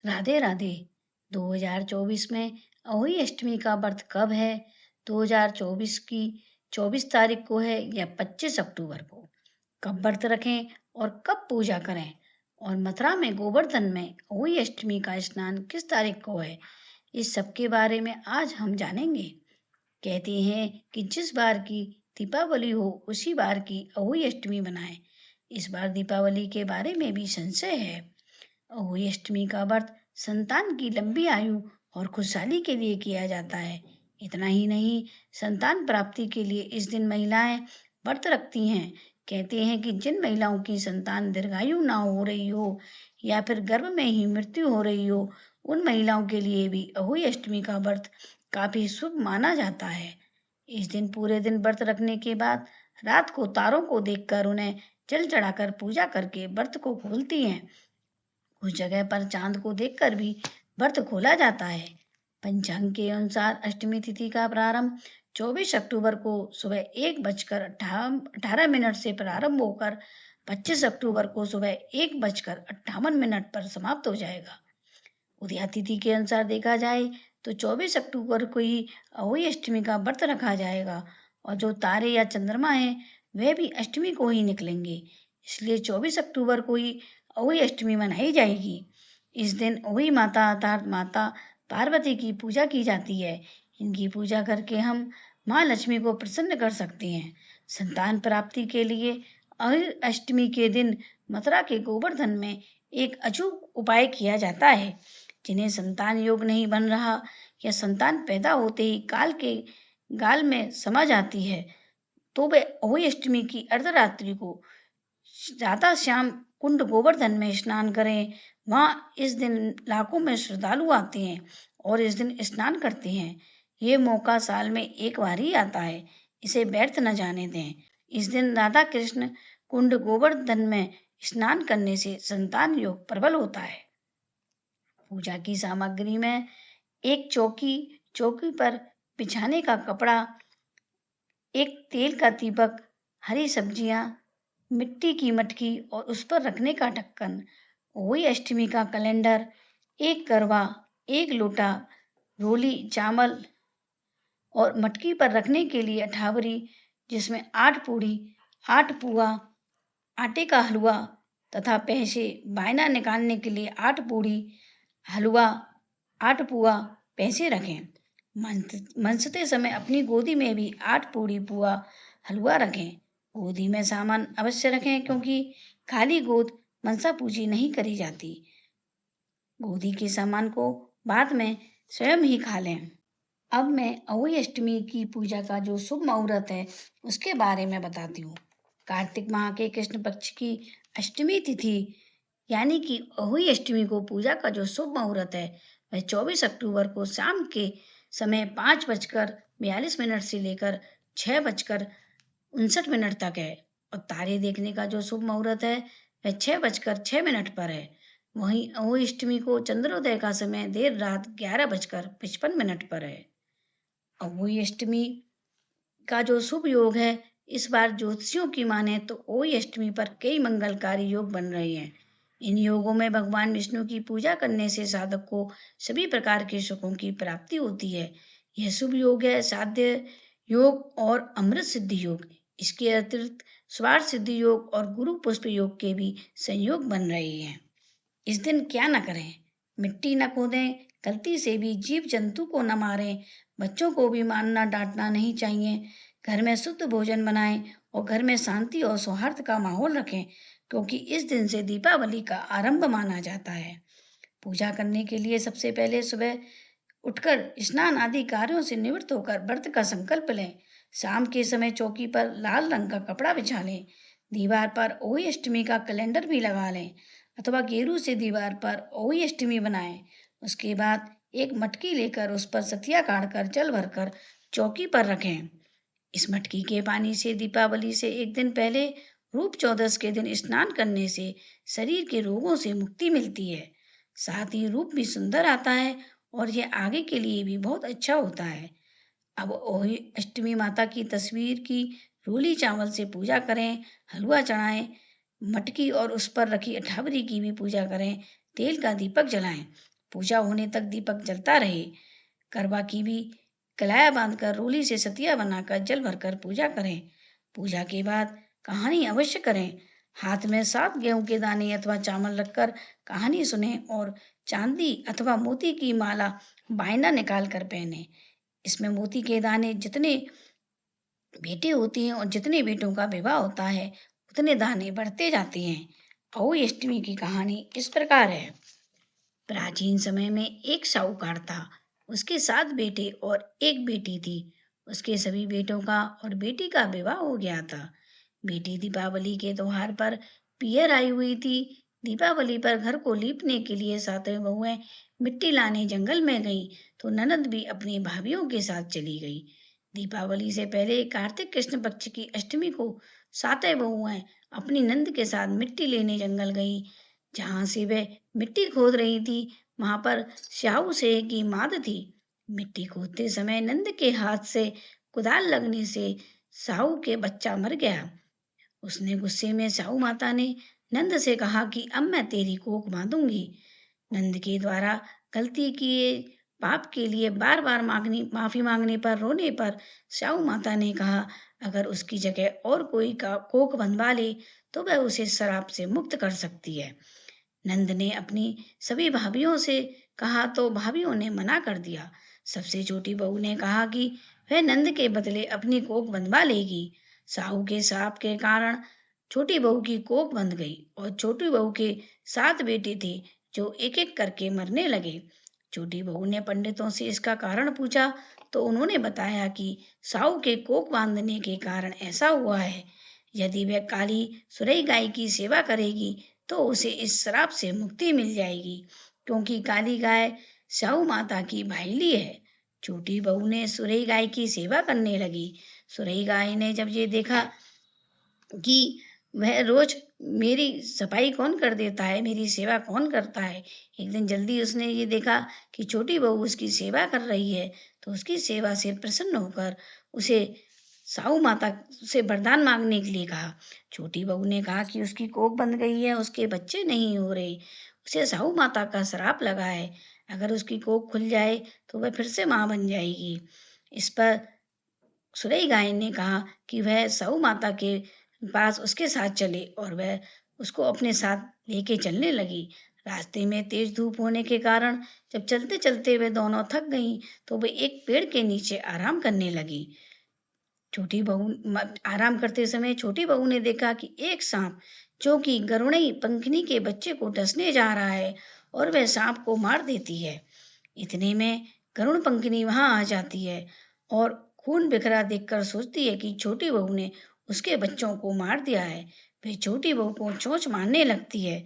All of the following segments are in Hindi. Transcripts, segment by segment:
राधे राधे। 2024 में अहोई अष्टमी का व्रत कब है? 2024 की 24 तारीख को है या 25 अक्टूबर को? कब व्रत रखें और कब पूजा करें? और मथुरा में गोवर्धन में अहोई अष्टमी का स्नान किस तारीख को है? इस सब के बारे में आज हम जानेंगे। कहते हैं कि जिस बार की दीपावली हो उसी बार की अहोई अष्टमी मनाएं। इस बार दीपावली के बारे में भी संशय है। अहोई अष्टमी का व्रत संतान की लंबी आयु और खुशहाली के लिए किया जाता है। इतना ही नहीं, संतान प्राप्ति के लिए इस दिन महिलाएं व्रत रखती हैं। कहते हैं कि जिन महिलाओं की संतान दीर्घायु ना हो रही हो या फिर गर्भ में ही मृत्यु हो रही हो, उन महिलाओं के लिए भी अहोई अष्टमी का व्रत काफी शुभ माना जाता है। इस दिन पूरे दिन व्रत रखने के बाद रात को तारों को देखकर उन्हें जल चढ़ाकर पूजा करके व्रत को खोलती हैं। कुछ जगह पर चांद को देखकर भी व्रत खोला जाता है। पंचांग के अनुसार अष्टमी तिथि का प्रारंभ 24 अक्टूबर को सुबह 1:18 से प्रारंभ होकर 25 अक्टूबर को सुबह 1:58 पर समाप्त हो जाएगा। उदया तिथि के अनुसार देखा जाए तो 24 अक्टूबर को ही अहोई अष्टमी का व्रत रखा जाएगा और जो तारे या चंद्रमा है वह भी अष्टमी को ही निकलेंगे। इसलिए 24 अक्टूबर को ही अहोई अष्टमी मनाई जाएगी। इस दिन अहोई माता अर्थात माता पार्वती की पूजा की जाती है। इनकी पूजा करके हम माँ लक्ष्मी को प्रसन्न कर सकते हैं। संतान प्राप्ति के लिए अहोई अष्टमी के दिन मथुरा के गोवर्धन में एक अचूक उपाय किया जाता है। जिन्हें संतान योग नहीं बन रहा या संतान पैदा होते ही गाल में समझ आती है, तो वे अहोई अष्टमी की अर्धरात्रि को राधा श्याम कुंड गोवर्धन में स्नान करें। वहाँ इस दिन लाखों में श्रद्धालु आते हैं और इस दिन स्नान करते हैं। ये मौका साल में एक बार ही आता है, इसे व्यर्थ न जाने दें। इस दिन राधा कृष्ण कुंड गोवर्धन में स्नान करने से संतान योग प्रबल होता है। पूजा की सामग्री में एक चौकी पर बिछाने का कपड़ा, एक तेल का दीपक, हरी सब्जियां, मिट्टी की मटकी और उस पर रखने का ढक्कन, अहोई अष्टमी का कैलेंडर, एक करवा, एक लोटा रोली चावल और मटकी पर रखने के लिए अठावरी जिसमें 8 पूड़ी, 8 पुआ, आटे का हलवा तथा पैसे, बायना निकालने के लिए 8 पूड़ी, हलवा, 8 पुआ, पैसे रखें। मनसते समय अपनी गोदी में भी 8 पूड़ी पुआ हलवा रखें। गोदी में सामान अवश्य रखें क्योंकि खाली गोद मनसा पूजी नहीं करी जाती। गोदी के सामान को बाद में स्वयं ही खा लें। अब मैं अहोई अष्टमी की पूजा का जो शुभ मुहूर्त है उसके बारे में बताती हूँ। कार्तिक माह के कृष्ण पक्ष की अष्टमी तिथि यानी कि अहोई अष्टमी को पूजा का जो शुभ मुहूर्त है वह 24 अक्टूबर को शाम के समय 5:42 से लेकर 6:59 तक है और तारे देखने का जो शुभ मुहूर्त है वह 6:06 पर है। वहीं अहोई अष्टमी को चंद्रोदय का समय देर रात 11:55 पर है। अहोई अष्टमी का जो शुभ योग है, इस बार ज्योतिषियों की माने तो अहोई अष्टमी पर कई मंगलकारी योग बन रहे हैं। इन योगों में भगवान विष्णु की पूजा करने से साधक को सभी प्रकार के सुखों की प्राप्ति होती है। यह शुभ योग है साध्य योग और अमृत सिद्धि योग। इसके अतिरिक्त स्वार्थ सिद्धि योग और गुरु पुष्प योग के भी संयोग बन रहे हैं। इस दिन क्या न करें? मिट्टी न खोदें, गलती से भी जीव जंतु को न मारें, बच्चों को भी मारना डांटना नहीं चाहिए। घर में शुद्ध भोजन बनाएं और घर में शांति और सौहार्द का माहौल रखें क्योंकि इस दिन से दीपावली का आरंभ माना जाता है। पूजा करने के लिए सबसे पहले सुबह उठकर स्नान आदि कार्यों से निवृत्त होकर व्रत का संकल्प लें। शाम के समय चौकी पर लाल रंग का कपड़ा बिछा लें। दीवार पर अहोई अष्टमी का कैलेंडर भी लगा लें अथवा गेरू से दीवार पर अहोई अष्टमी बनाएं। उसके बाद एक मटकी लेकर उस पर सतिया काढ़कर जल भरकर चौकी पर रखें। इस मटकी के पानी से दीपावली से एक दिन पहले रूप चौदस के दिन स्नान करने से शरीर के रोगों से मुक्ति मिलती है। साथ ही रूप भी सुंदर आता है और यह आगे के लिए भी बहुत अच्छा होता है। अब अहोई अष्टमी माता की तस्वीर की रोली चावल से पूजा करें, हलवा चढ़ाएं, मटकी और उस पर रखी अठावरी की भी पूजा करें, तेल का दीपक जलाएं। पूजा होने तक दीपक जलता रहे। करवा की भी कलाया बांधकर रोली से सतिया बनाकर जल भरकर पूजा करें। पूजा के बाद कहानी अवश्य करें। हाथ में 7 गेहूं के दाने अथवा चावल रखकर कहानी सुने और चांदी अथवा मोती की माला बायना निकाल कर पहने। इसमें मोती के दाने जितने बेटे होती हैं और जितने बेटों का विवाह होता है उतने दाने बढ़ते जाते हैं। अहोई अष्टमी की कहानी इस प्रकार है। प्राचीन समय में एक साहूकार था। उसके 7 बेटे और एक बेटी थी। उसके सभी बेटों का और बेटी का विवाह हो गया था। बेटी दीपावली के त्योहार पर पियर आई हुई थी। दीपावली पर घर को लीपने के लिए 7 बहुएं मिट्टी लाने जंगल में गईं, तो ननद भी अपनी भाभियों के साथ चली गई। दीपावली से पहले कार्तिक कृष्ण पक्ष की अष्टमी को 7 बहुएं अपनी नंद के साथ मिट्टी लेने जंगल गई। जहां से वे मिट्टी खोद रही थी वहां पर स्याऊ से की माद थी। मिट्टी खोदते समय नंद के हाथ से कुदाल लगने से साहू के बच्चा मर गया। उसने गुस्से में साहू माता ने नंद से कहा कि अब मैं तेरी कोख बांधूंगी। नंद के द्वारा गलती किए पाप के लिए बार बार माफी मांगने पर रोने पर साहू माता ने कहा अगर उसकी जगह और कोई का कोख बंधवा ले तो वह उसे शराब से मुक्त कर सकती है। नंद ने अपनी सभी भाभियों से कहा तो भाभियों ने मना कर दिया। सबसे छोटी बहू ने कहा कि वह नंद के बदले अपनी कोख बंधवा लेगी। साहू के शाप के कारण छोटी बहू की कोख बंध गई और छोटी बहू के 7 बेटे थे जो एक एक करके मरने लगे। छोटी बहू ने पंडितों से इसका कारण पूछा तो उन्होंने बताया कि साहू के कोख बांधने के कारण ऐसा हुआ है। यदि वह काली सुरई गाय की सेवा करेगी तो उसे इस श्राप से मुक्ति मिल जाएगी, क्योंकि काली गाय साहू माता की भाईली है। छोटी बहू ने सुरई गाय की सेवा करने लगी। सुरई गाय ने जब ये देखा कि वह रोज मेरी सफाई कौन कर देता है, मेरी सेवा कौन करता है, एक दिन जल्दी उसने ये देखा कि छोटी बहू उसकी सेवा कर रही है, तो उसकी सेवा से प्रसन्न होकर उसे साहू माता से वरदान मांगने के लिए कहा। छोटी बहू ने कहा कि उसकी कोख बंध गई है, उसके बच्चे नहीं हो रहे, उसे साहू माता का श्राप लगा है। अगर उसकी कोख खुल जाए तो वह फिर से मां बन जाएगी। इस पर सुरई गाय ने कहा कि वह साहू माता के पास उसके साथ चले और वह उसको अपने साथ लेके चलने लगी। रास्ते में तेज धूप होने के कारण जब चलते चलते वे दोनों थक गईं तो वे एक पेड़ के नीचे आराम करने लगी। छोटी बहू आराम करते समय छोटी बहू ने देखा कि एक सांप जो कि गरुड़ई पंखनी के बच्चे को डसने जा रहा है और वह सांप को मार देती है। इतने में गरुड़ पंखनी वहां आ जाती है और खून बिखरा देखकर सोचती है कि छोटी बहू ने उसके बच्चों को मार दिया है। फिर छोटी बहू को चोंच मारने लगती है,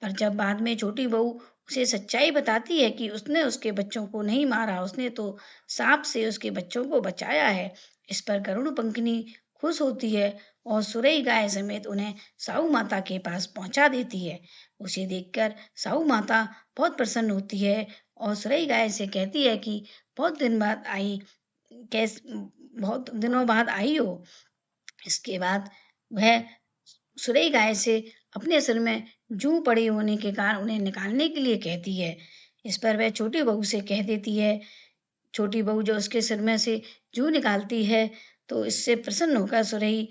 पर जब बाद में छोटी बहू उसे सच्चाई बताती है कि उसने उसके बच्चों को नहीं मारा, उसने तो सांप से उसके बच्चों को बचाया है। इस पर गरुड़ पंखनी खुश होती है और सुरई गाय समेत उन्हें साहू माता के पास पहुंचा देती है। उसे देखकर साहू माता बहुत प्रसन्न होती है और सुरई गाय से कहती है कि बहुत दिनों बाद आई हो। इसके बाद वह सुरई गाय से अपने सिर में जूं पड़ी होने के कारण उन्हें निकालने के लिए कहती है। इस पर वह छोटी बहू से कह देती है। छोटी बहू जो उसके सिर में से जूं निकालती है तो इससे प्रसन्न होकर सुरई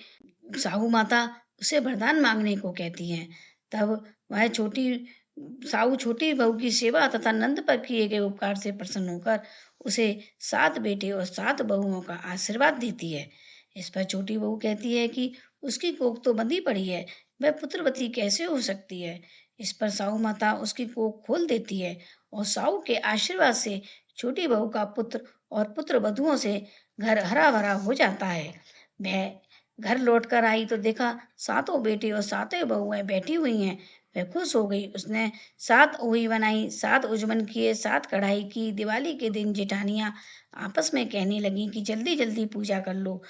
साहू माता उसे वरदान मांगने को कहती हैं। तब वह साहू छोटी बहू की सेवा तथा नंद पर किए गए उपकार से प्रसन्न होकर उसे 7 बेटे और 7 बहुओं का आशीर्वाद देती है। इस पर छोटी बहू कहती है कि उसकी कोख तो बंधी पड़ी है, वह पुत्रवती कैसे हो सकती है। इस पर साहू माता उसकी कोख खोल देती है और साहू के आशीर्वाद से छोटी बहू का पुत्र और पुत्र वधुओं से घर हरा भरा हो जाता है। वह घर लौट कर आई तो देखा 7 बेटे और 7 बहुएं बैठी हुई हैं। वह खुश हो गई। उसने 7 ओही बनाई, 7 उजमन किए, 7 कढ़ाई की। दिवाली के दिन जेठानियां आपस में कहने लगी कि जल्दी जल्दी पूजा कर लो,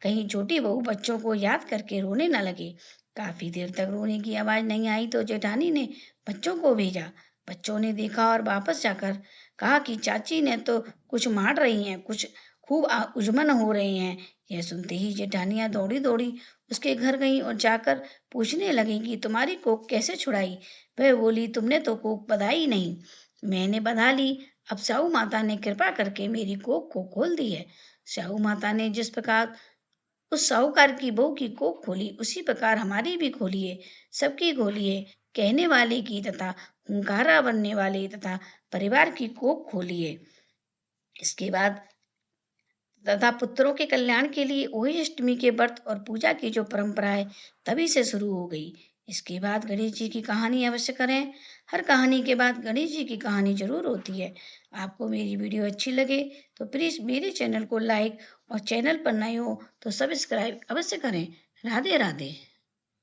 कहीं छोटी बहू बच्चों को याद करके रोने न लगे। काफी देर तक रोने की आवाज नहीं आई तो जेठानी ने बच्चों को भेजा। बच्चों ने देखा और वापस जाकर कहा कि चाची ने तो कुछ मार रही हैं, कुछ खूब उजमन हो रहे हैं। यह सुनते ही जेठानियां दौड़ी दौड़ी उसके घर गईं और जाकर पूछने लगी कि तुम्हारी कोख कैसे छुड़ाई। वह बोली तुमने तो कोख बधाई नहीं। मैंने बधा ली। अब स्याऊ माता ने कृपा करके मेरी कोख को खोल दी है। स्याऊ माता ने जिस प्रकार उस साहूकार की बहू की कोख खोली, उसी प्रकार हमारी भी खोलिए, सबकी खोलिए, कहने वाले की तथा हुंकारा बनने वाले तथा परिवार की कोख खोलिए। इसके बाद तथा पुत्रों के कल्याण के लिए ओही अष्टमी के व्रत और पूजा की जो परंपरा है तभी से शुरू हो गई। इसके बाद गणेश जी की कहानी अवश्य करें। हर कहानी के बाद गणेश जी की कहानी जरूर होती है। आपको मेरी वीडियो अच्छी लगे तो प्लीज मेरे चैनल को लाइक और चैनल पर नए हो तो सब्सक्राइब अवश्य करें। राधे राधे।